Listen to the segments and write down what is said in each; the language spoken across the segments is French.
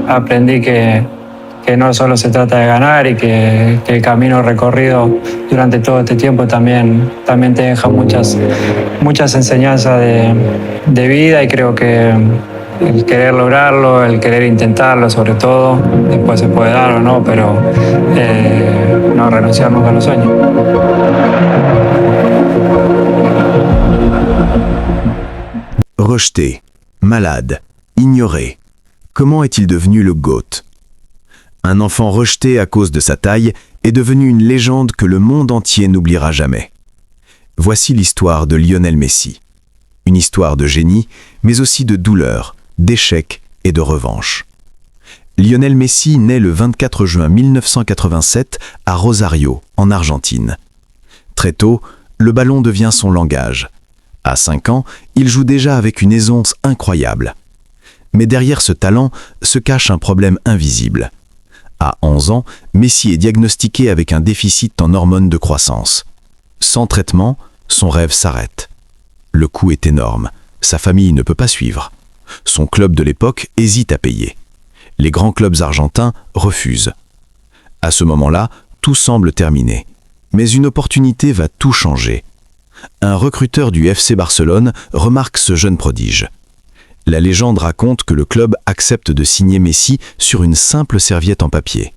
aprendí que no solo se trata de ganar y que el camino recorrido durante todo este tiempo también te deja muchas enseñanzas de vida, y creo que el querer lograrlo, el querer intentarlo sobre todo, después se puede dar o no, pero no renunciar nunca a los sueños. Rejeté, malade, ignoré. Comment est-il devenu le GOAT ? Un enfant rejeté à cause de sa taille est devenu une légende que le monde entier n'oubliera jamais. Voici l'histoire de Lionel Messi. Une histoire de génie, mais aussi de douleur, d'échec et de revanche. Lionel Messi naît le 24 juin 1987 à Rosario, en Argentine. Très tôt, le ballon devient son langage. À 5 ans, il joue déjà avec une aisance incroyable. Mais derrière ce talent se cache un problème invisible. À 11 ans, Messi est diagnostiqué avec un déficit en hormones de croissance. Sans traitement, son rêve s'arrête. Le coût est énorme, sa famille ne peut pas suivre. Son club de l'époque hésite à payer. Les grands clubs argentins refusent. À ce moment-là, tout semble terminé. Mais une opportunité va tout changer. Un recruteur du FC Barcelone remarque ce jeune prodige. La légende raconte que le club accepte de signer Messi sur une simple serviette en papier.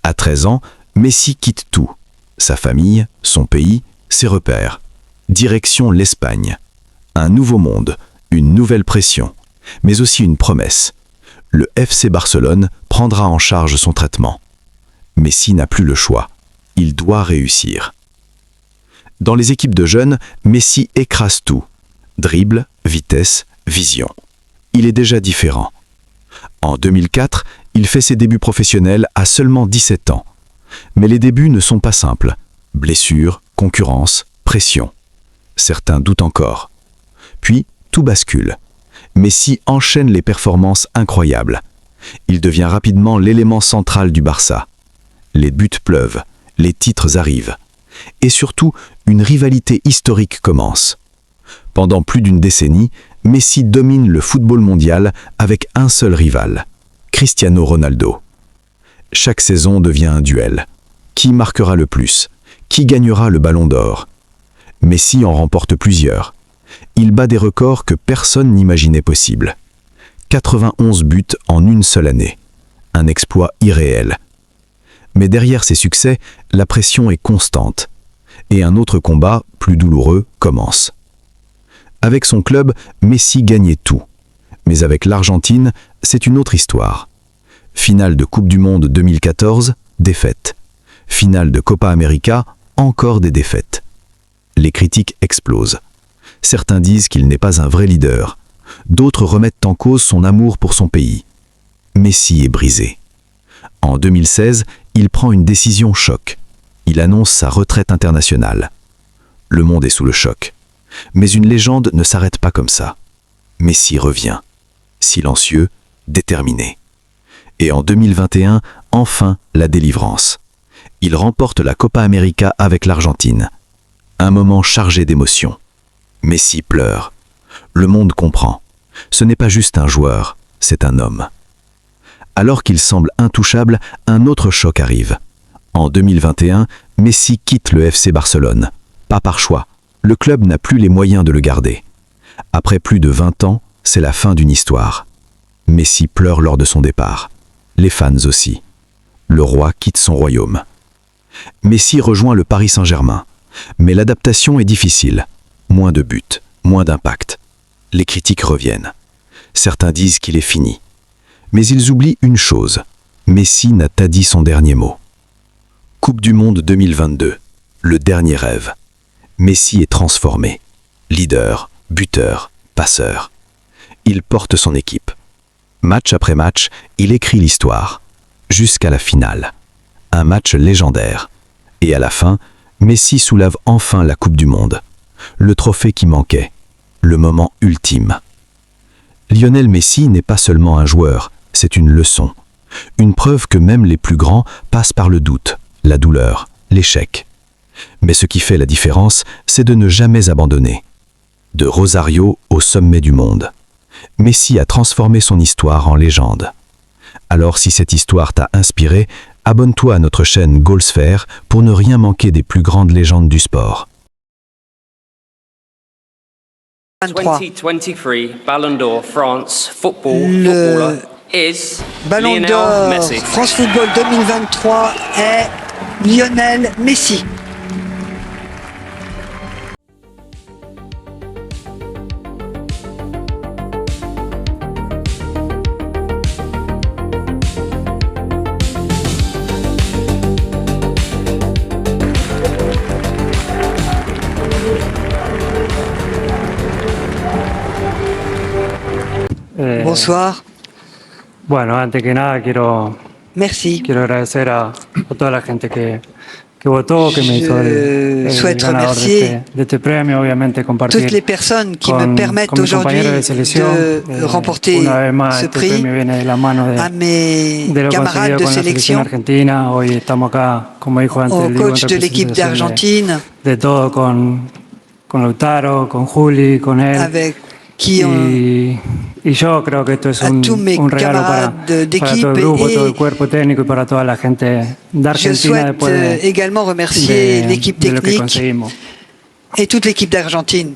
À 13 ans, Messi quitte tout. Sa famille, son pays, ses repères. Direction l'Espagne. Un nouveau monde, une nouvelle pression, mais aussi une promesse. Le FC Barcelone prendra en charge son traitement. Messi n'a plus le choix. Il doit réussir. Dans les équipes de jeunes, Messi écrase tout. Dribble, vitesse, vision. Il est déjà différent. En 2004, il fait ses débuts professionnels à seulement 17 ans. Mais les débuts ne sont pas simples. Blessures, concurrence, pression. Certains doutent encore. Puis, tout bascule. Messi enchaîne les performances incroyables. Il devient rapidement l'élément central du Barça. Les buts pleuvent, les titres arrivent. Et surtout, une rivalité historique commence. Pendant plus d'une décennie, Messi domine le football mondial avec un seul rival, Cristiano Ronaldo. Chaque saison devient un duel. Qui marquera le plus ? Qui gagnera le ballon d'or ? Messi en remporte plusieurs. Il bat des records que personne n'imaginait possibles. 91 buts en une seule année. Un exploit irréel. Mais derrière ces succès, la pression est constante. Et un autre combat, plus douloureux, commence. Avec son club, Messi gagnait tout. Mais avec l'Argentine, c'est une autre histoire. Finale de Coupe du Monde 2014, défaite. Finale de Copa América, encore des défaites. Les critiques explosent. Certains disent qu'il n'est pas un vrai leader. D'autres remettent en cause son amour pour son pays. Messi est brisé. En 2016, il prend une décision choc. Il annonce sa retraite internationale. Le monde est sous le choc. Mais une légende ne s'arrête pas comme ça. Messi revient. Silencieux, déterminé. Et en 2021, enfin la délivrance. Il remporte la Copa América avec l'Argentine. Un moment chargé d'émotions. Messi pleure. Le monde comprend. Ce n'est pas juste un joueur, c'est un homme. Alors qu'il semble intouchable, un autre choc arrive. En 2021, Messi quitte le FC Barcelone. Pas par choix. Le club n'a plus les moyens de le garder. Après plus de 20 ans, c'est la fin d'une histoire. Messi pleure lors de son départ. Les fans aussi. Le roi quitte son royaume. Messi rejoint le Paris Saint-Germain. Mais l'adaptation est difficile. Moins de buts, moins d'impact. Les critiques reviennent. Certains disent qu'il est fini. Mais ils oublient une chose. Messi n'a pas dit son dernier mot. Coupe du Monde 2022. Le dernier rêve. Messi est transformé. Leader, buteur, passeur. Il porte son équipe. Match après match, il écrit l'histoire. Jusqu'à la finale. Un match légendaire. Et à la fin, Messi soulève enfin la Coupe du Monde. Le trophée qui manquait. Le moment ultime. Lionel Messi n'est pas seulement un joueur, c'est une leçon. Une preuve que même les plus grands passent par le doute, la douleur, l'échec. Mais ce qui fait la différence, c'est de ne jamais abandonner. De Rosario au sommet du monde. Messi a transformé son histoire en légende. Alors si cette histoire t'a inspiré, abonne-toi à notre chaîne Goalsphere pour ne rien manquer des plus grandes légendes du sport. 2023 Ballon d'Or France footballer Le is Ballon Lionel d'Or Messi. France Football 2023 est Lionel Messi. Bonsoir. Bueno, antes que nada Merci. quiero agradecer a toda la gente que votó, que me hizo el souhaite ganador remercier de este premio, obviamente compartir toutes les personnes qui con, me permettent con mis aujourd'hui compañeros de selección. de remporter Una vez más, ce este prix premio viene de la mano à mes de lo camarades conseguido de con la selección sélection, argentina. Hoy estamos acá, como dijo antes, au el Diego, en coach de l'équipe representación d'Argentine, de todo, con Lautaro, con Juli, con él. avec qui Y yo creo que esto es a tous mes un regalo camarades para d'équipe todo el grupo, et todo el cuerpo técnico y para toda la gente de je Argentina souhaite después également remercier l'équipe de lo que technique conseguimos. et toute l'équipe d'Argentine.